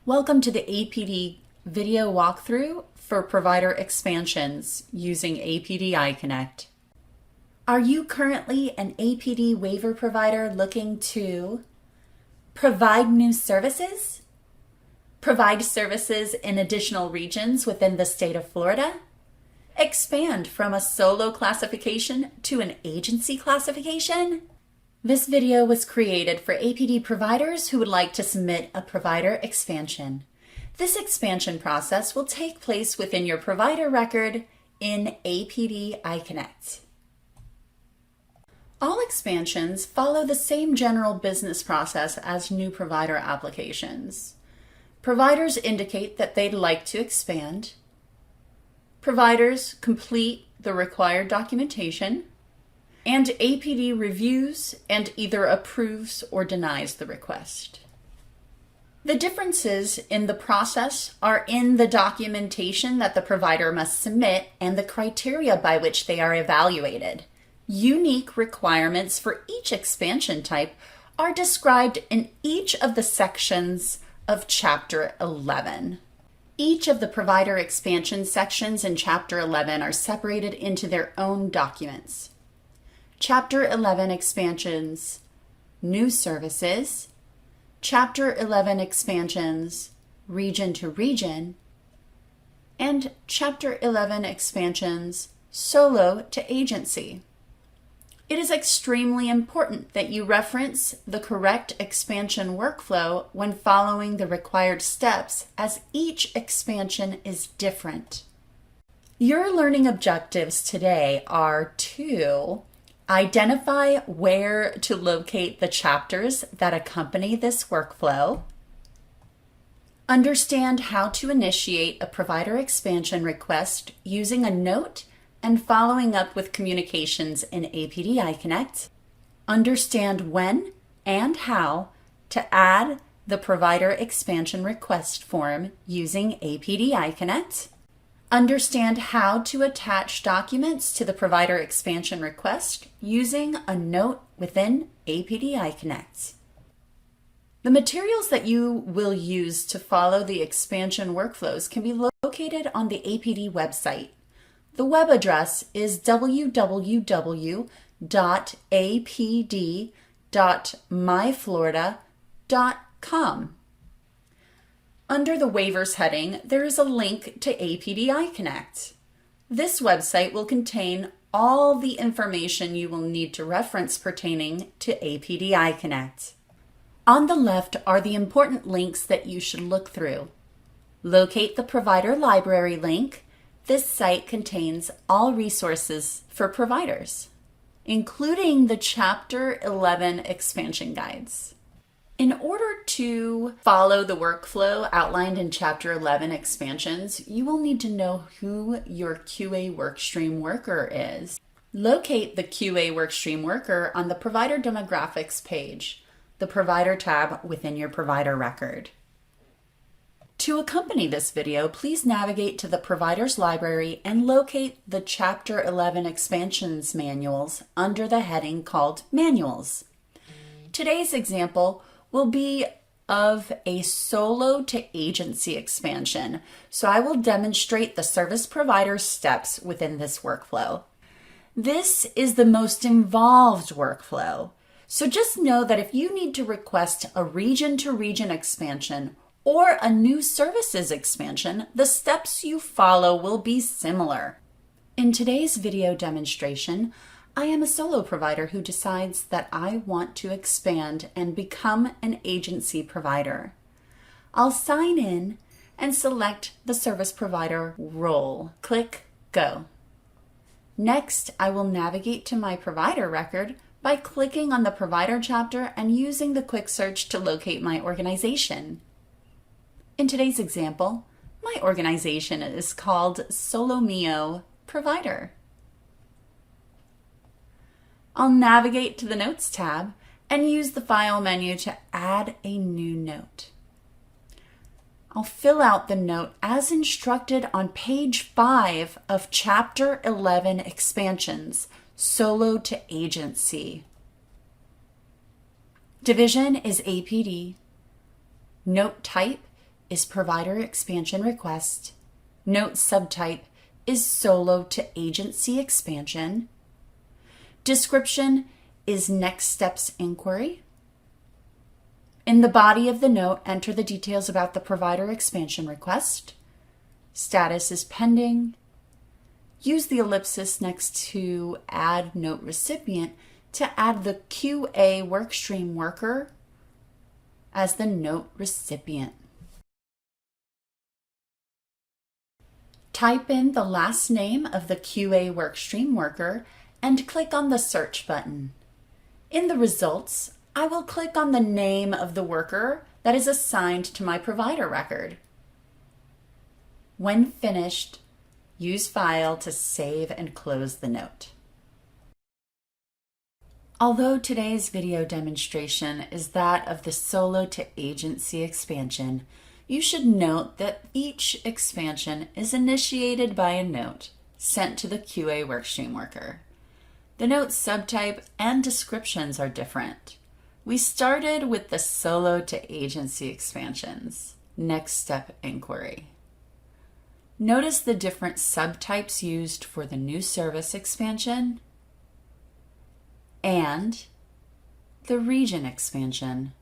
Welcome to the APD video walkthrough for provider expansions using APD iConnect. Are you currently an APD waiver provider looking to provide new services, provide services in additional regions within the state of Florida, expand from a solo classification to an agency classification? This video was created for APD providers who would like to submit a provider expansion. This expansion process will take place within your provider record in APD iConnect. All expansions follow the same general business process as new provider applications. Providers indicate that they'd like to expand. Providers complete the required documentation, and APD reviews and either approves or denies the request. The differences in the process are in the documentation that the provider must submit and the criteria by which they are evaluated. Unique requirements for each expansion type are described in each of the sections of Chapter 11. Each of the provider expansion sections in Chapter 11 are separated into their own documents. Chapter 11 expansions, new services. Chapter 11 expansions, region to region. And Chapter 11 expansions, solo to agency. It is extremely important that you reference the correct expansion workflow when following the required steps, as each expansion is different. Your learning objectives today are to identify where to locate the chapters that accompany this workflow, understand how to initiate a provider expansion request using a note and following up with communications in APD iConnect, understand when and how to add the provider expansion request form using APD iConnect, understand how to attach documents to the provider expansion request using a note within APD iConnect. The materials that you will use to follow the expansion workflows can be located on the APD website. The web address is www.apd.myflorida.com. Under the waivers heading, there is a link to APD iConnect. This website will contain all the information you will need to reference pertaining to APD iConnect. On the left are the important links that you should look through. Locate the provider library link. This site contains all resources for providers, including the Chapter 11 expansion guides. In order to follow the workflow outlined in Chapter 11 expansions, you will need to know who your QA workstream worker is. Locate the QA workstream worker on the Provider Demographics page, the Provider tab within your provider record. To accompany this video, please navigate to the Providers Library and locate the Chapter 11 expansions manuals under the heading called Manuals. Today's example will be of a solo to agency expansion, so I will demonstrate the service provider steps within this workflow. This is the most involved workflow, so just know that if you need to request a region-to-region expansion or a new services expansion, the steps you follow will be similar. In today's video demonstration, I am a solo provider who decides that I want to expand and become an agency provider. I'll sign in and select the service provider role. Click Go. Next, I will navigate to my provider record by clicking on the provider chapter and using the quick search to locate my organization. In today's example, my organization is called Solomio Provider. I'll navigate to the Notes tab and use the File menu to add a new note. I'll fill out the note as instructed on page 5 of Chapter 11 Expansions, Solo to Agency. Division is APD. Note type is provider expansion request. Note subtype is solo to agency expansion. Description is next steps inquiry. In the body of the note, enter the details about the provider expansion request. Status is pending. Use the ellipsis next to add note recipient to add the QA workstream worker as the note recipient. Type in the last name of the QA workstream worker and click on the search button. In the results, I will click on the name of the worker that is assigned to my provider record. When finished, use File to save and close the note. Although today's video demonstration is that of the solo to agency expansion, you should note that each expansion is initiated by a note sent to the QA workstream worker. The note subtype and descriptions are different. We started with the solo to agency expansions, next step inquiry. Notice the different subtypes used for the new service expansion and the region expansion.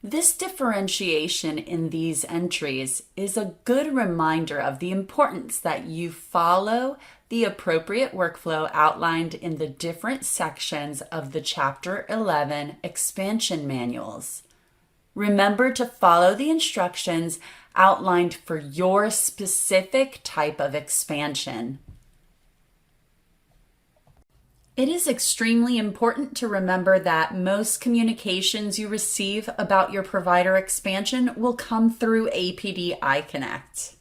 This differentiation in these entries is a good reminder of the importance that you follow the appropriate workflow outlined in the different sections of the Chapter 11 expansion manuals. Remember to follow the instructions outlined for your specific type of expansion. It is extremely important to remember that most communications you receive about your provider expansion will come through APD iConnect.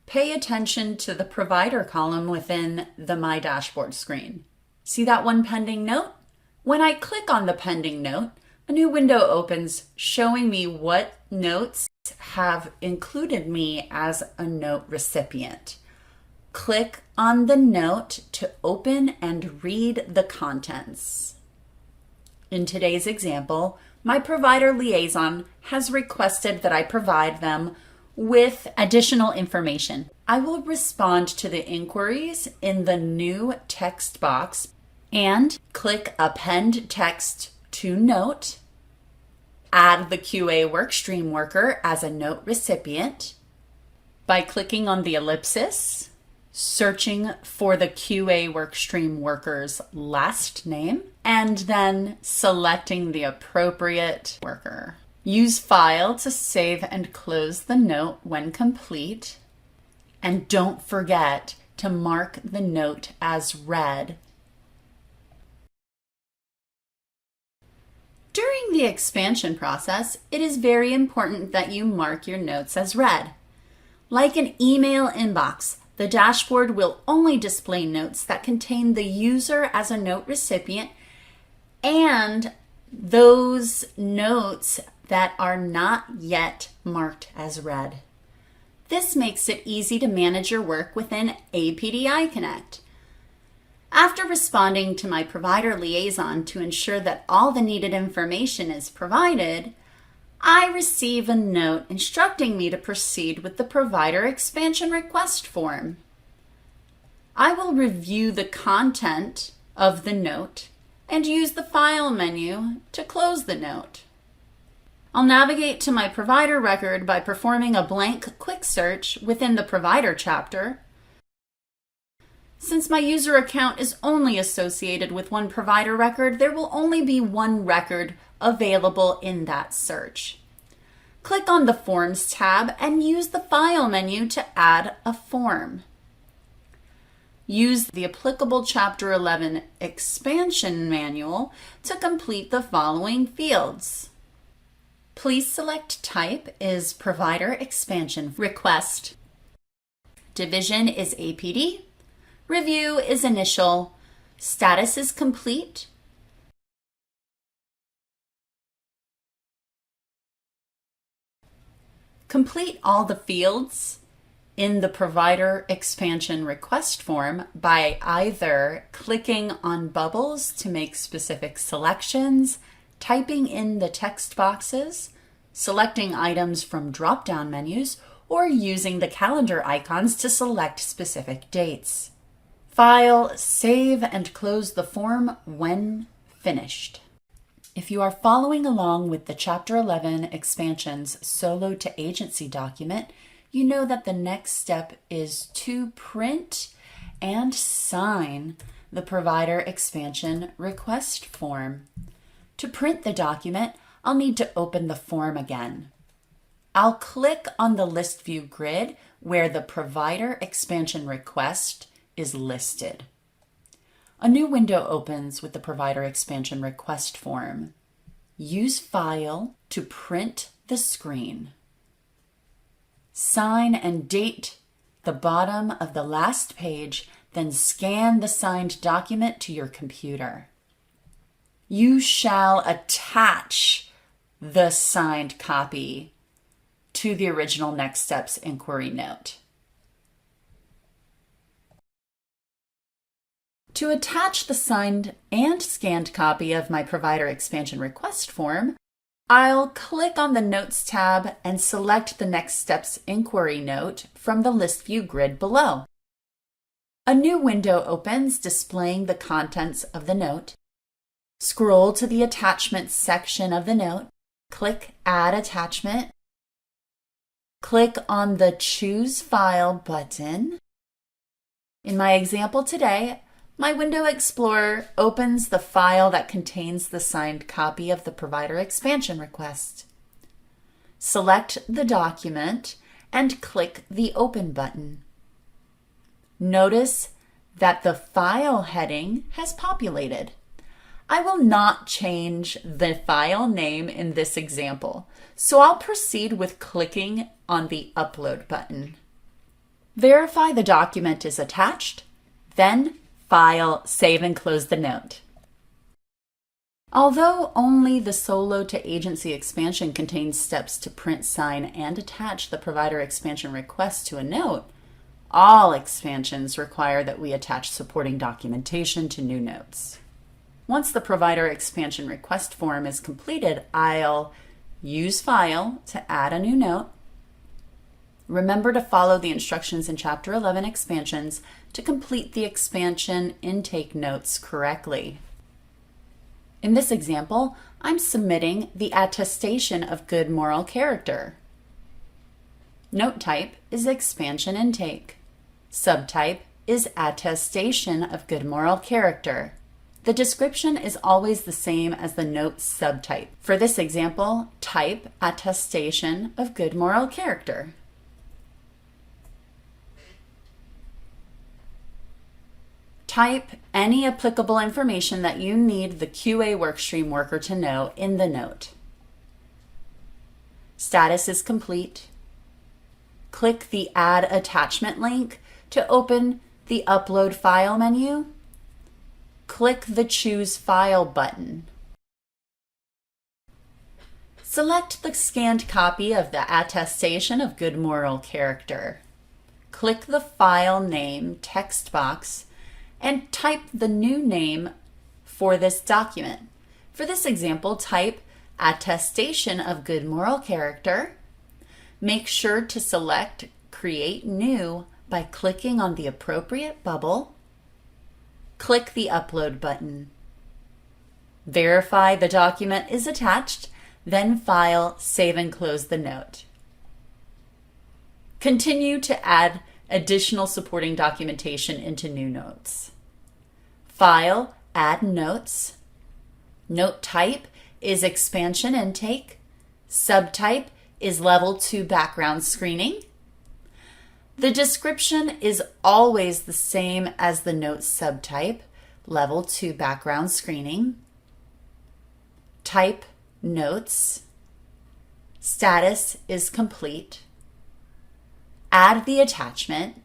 Pay attention to the provider column within the My Dashboard screen. See that one pending note? When I click on the pending note, a new window opens showing me what notes have included me as a note recipient. Click on the note to open and read the contents. In today's example, my provider liaison has requested that I provide them with additional information. I will respond to the inquiries in the new text box and click Append Text to Note, add the QA workstream worker as a note recipient by clicking on the ellipsis, searching for the QA workstream worker's last name, and then selecting the appropriate worker. Use File to save and close the note when complete, and don't forget to mark the note as read. During the expansion process, it is very important that you mark your notes as read. Like an email inbox, the dashboard will only display notes that contain the user as a note recipient and those notes that are not yet marked as read. This makes it easy to manage your work within APD iConnect. After responding to my provider liaison to ensure that all the needed information is provided, I receive a note instructing me to proceed with the provider expansion request form. I will review the content of the note and use the File menu to close the note. I'll navigate to my provider record by performing a blank quick search within the provider chapter. Since my user account is only associated with one provider record, there will only be one record available in that search. Click on the Forms tab and use the File menu to add a form. Use the applicable Chapter 11 expansion manual to complete the following fields. Please select type is Provider Expansion Request. Division is APD. Review is Initial. Status is Complete. Complete all the fields in the Provider Expansion Request form by either clicking on bubbles to make specific selections, typing in the text boxes, selecting items from drop-down menus, or using the calendar icons to select specific dates. File, save, and close the form when finished. If you are following along with the Chapter 11 Expansions Solo to Agency document, you know that the next step is to print and sign the Provider Expansion Request form. To print the document, I'll need to open the form again. I'll click on the list view grid where the Provider Expansion Request is listed. A new window opens with the Provider Expansion Request form. Use File to print the screen. Sign and date the bottom of the last page, then scan the signed document to your computer. You shall attach the signed copy to the original Next Steps inquiry note. To attach the signed and scanned copy of my Provider Expansion Request form, I'll click on the Notes tab and select the Next Steps inquiry note from the list view grid below. A new window opens displaying the contents of the note. Scroll to the Attachments section of the note, click Add Attachment, click on the Choose File button. In my example today, my Window Explorer opens the file that contains the signed copy of the Provider Expansion Request. Select the document and click the Open button. Notice that the file heading has populated. I will not change the file name in this example, so I'll proceed with clicking on the Upload button. Verify the document is attached, then File, save, and close the note. Although only the Solo to Agency expansion contains steps to print, sign, and attach the Provider Expansion Request to a note, all expansions require that we attach supporting documentation to new notes. Once the Provider Expansion Request form is completed, I'll use File to add a new note. Remember to follow the instructions in Chapter 11 Expansions to complete the expansion intake notes correctly. In this example, I'm submitting the attestation of good moral character. Note type is expansion intake. Subtype is attestation of good moral character. The description is always the same as the note subtype. For this example, type attestation of good moral character. Type any applicable information that you need the QA workstream worker to know in the note. Status is complete. Click the Add Attachment link to open the Upload File menu. Click the Choose File button. Select the scanned copy of the attestation of good moral character. Click the File Name text box and type the new name for this document. For this example, type Attestation of Good Moral Character. Make sure to select Create New by clicking on the appropriate bubble. Click the Upload button. Verify the document is attached, then File, save, and close the note. Continue to add additional supporting documentation into new notes. File, add notes. Note type is expansion intake. Subtype is level 2 background screening. The description is always the same as the note subtype, level 2 background screening. Type notes. Status is complete. Add the attachment.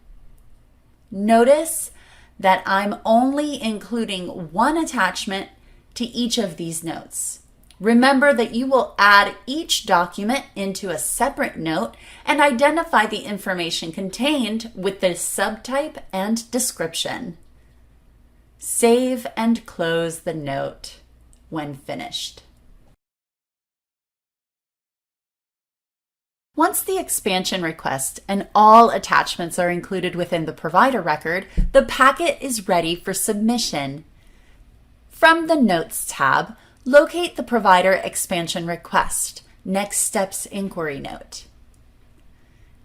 Notice that I'm only including one attachment to each of these notes. Remember that you will add each document into a separate note and identify the information contained with the subtype and description. Save and close the note when finished. Once the expansion request and all attachments are included within the provider record, the packet is ready for submission. From the Notes tab, locate the Provider Expansion Request, Next Steps Inquiry Note.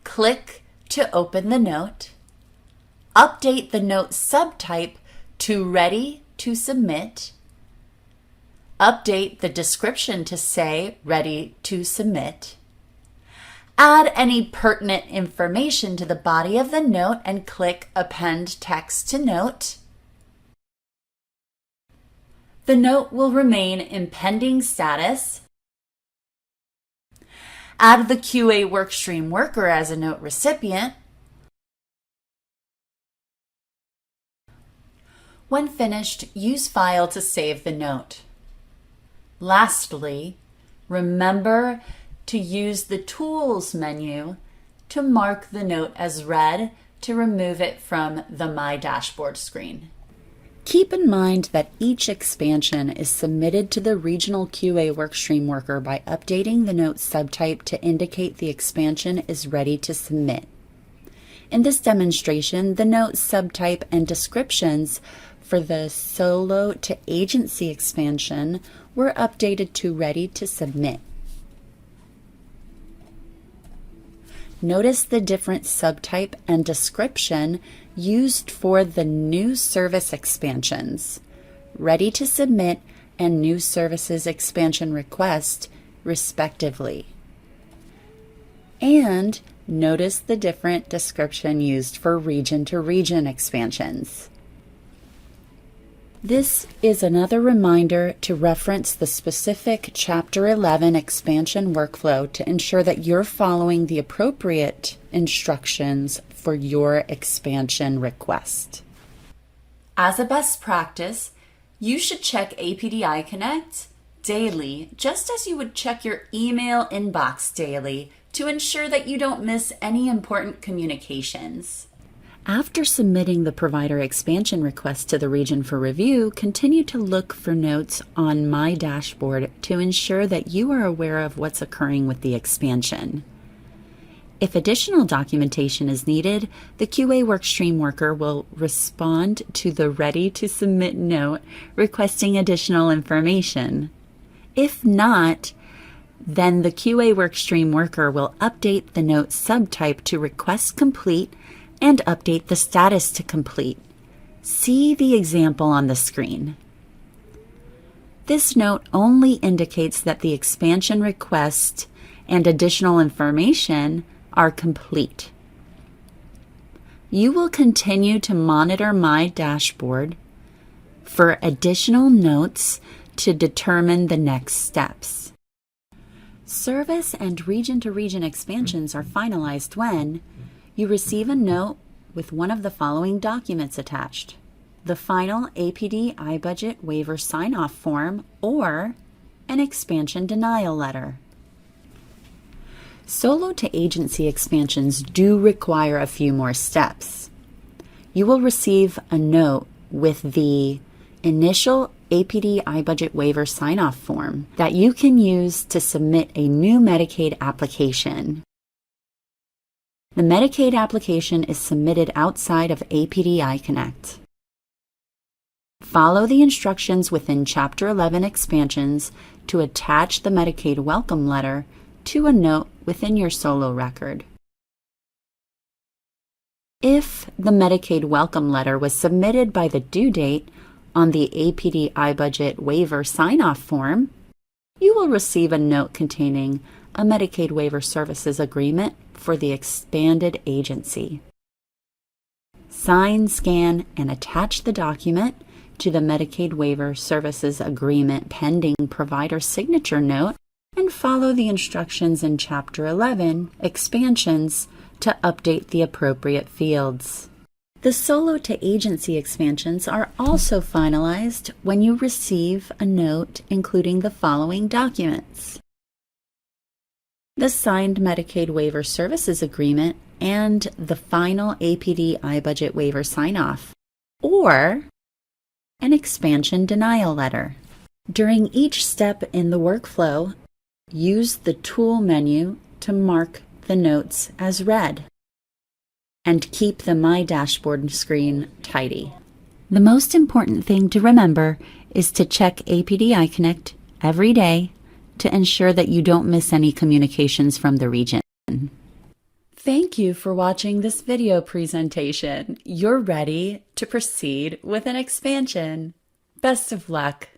Click to open the note. Update the note subtype to Ready to Submit. Update the description to say Ready to Submit. Add any pertinent information to the body of the note and click Append Text to Note. The note will remain in pending status. Add the QA workstream worker as a note recipient. When finished, use File to save the note. Lastly, remember to use the Tools menu to mark the note as read to remove it from the My Dashboard screen. Keep in mind that each expansion is submitted to the Regional QA Workstream Worker by updating the note subtype to indicate the expansion is ready to submit. In this demonstration, the note subtype and descriptions for the Solo to Agency expansion were updated to Ready to Submit. Notice the different subtype and description used for the new service expansions, Ready to Submit and New Services Expansion Request, respectively. And notice the different description used for region-to-region expansions. This is another reminder to reference the specific Chapter 11 expansion workflow to ensure that you're following the appropriate instructions for your expansion request. As a best practice, you should check APD iConnect daily, just as you would check your email inbox daily to ensure that you don't miss any important communications. After submitting the provider expansion request to the region for review, continue to look for notes on My Dashboard to ensure that you are aware of what's occurring with the expansion. If additional documentation is needed, the QA Workstream Worker will respond to the Ready to Submit note requesting additional information. If not, then the QA Workstream Worker will update the note subtype to Request Complete and update the status to Complete. See the example on the screen. This note only indicates that the expansion request and additional information are complete. You will continue to monitor My Dashboard for additional notes to determine the next steps. Service and region-to-region expansions are finalized when you receive a note with one of the following documents attached: the final APD iBudget waiver sign-off form or an expansion denial letter. Solo to agency expansions do require a few more steps. You will receive a note with the initial APD iBudget waiver sign-off form that you can use to submit a new Medicaid application. The Medicaid application is submitted outside of APD iConnect. Follow the instructions within Chapter 11 expansions to attach the Medicaid welcome letter to a note within your Solo record. If the Medicaid welcome letter was submitted by the due date on the APD iBudget waiver sign-off form, you will receive a note containing a Medicaid Waiver Services Agreement for the expanded agency. Sign, scan, and attach the document to the Medicaid Waiver Services Agreement pending provider signature note and follow the instructions in Chapter 11 expansions to update the appropriate fields. The Solo to Agency expansions are also finalized when you receive a note including the following documents: the signed Medicaid Waiver Services Agreement and the final APD iBudget waiver sign-off, or an expansion denial letter. During each step in the workflow, use the Tool menu to mark the notes as read. And keep the My Dashboard screen tidy. The most important thing to remember is to check APD iConnect every day to ensure that you don't miss any communications from the region. Thank you for watching this video presentation. You're ready to proceed with an expansion. Best of luck.